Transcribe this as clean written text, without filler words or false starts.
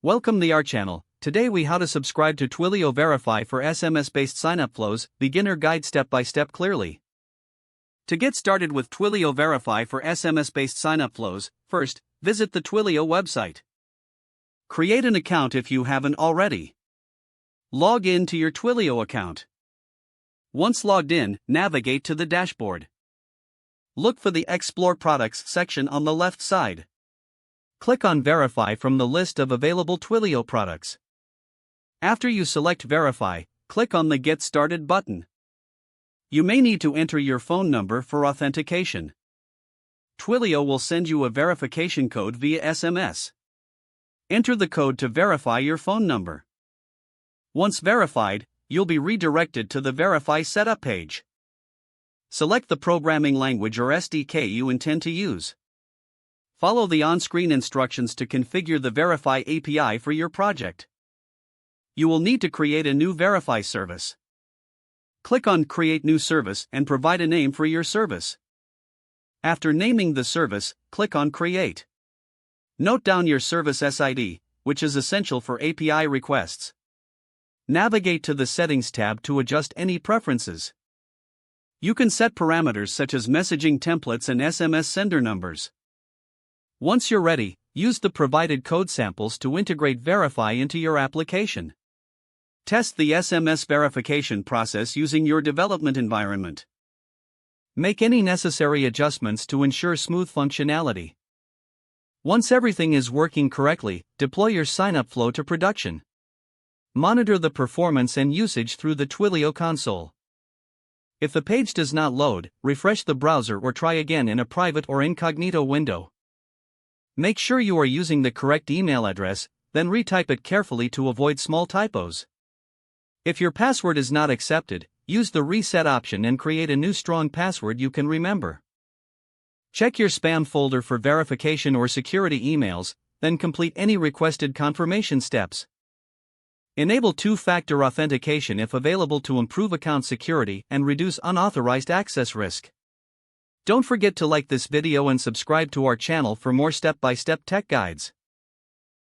Welcome to our channel. Today we how to subscribe to Twilio Verify for SMS-based signup flows, beginner guide step by step clearly. To get started with Twilio Verify for SMS-based signup flows, first, visit the Twilio website. Create an account if you haven't already. Log in to your Twilio account. Once logged in, navigate to the dashboard. Look for the Explore Products section on the left side. Click on Verify from the list of available Twilio products. After you select Verify, click on the Get Started button. You may need to enter your phone number for authentication. Twilio will send you a verification code via SMS. Enter the code to verify your phone number. Once verified, you'll be redirected to the Verify setup page. Select the programming language or SDK you intend to use. Follow the on-screen instructions to configure the Verify API for your project. You will need to create a new Verify service. Click on Create New Service and provide a name for your service. After naming the service, click on Create. Note down your service SID, which is essential for API requests. Navigate to the Settings tab to adjust any preferences. You can set parameters such as messaging templates and SMS sender numbers. Once you're ready, use the provided code samples to integrate Verify into your application. Test the SMS verification process using your development environment. Make any necessary adjustments to ensure smooth functionality. Once everything is working correctly, deploy your signup flow to production. Monitor the performance and usage through the Twilio console. If the page does not load, refresh the browser or try again in a private or incognito window. Make sure you are using the correct email address, then retype it carefully to avoid small typos. If your password is not accepted, use the reset option and create a new strong password you can remember. Check your spam folder for verification or security emails, then complete any requested confirmation steps. Enable two-factor authentication if available to improve account security and reduce unauthorized access risk. Don't forget to like this video and subscribe to our channel for more step-by-step tech guides.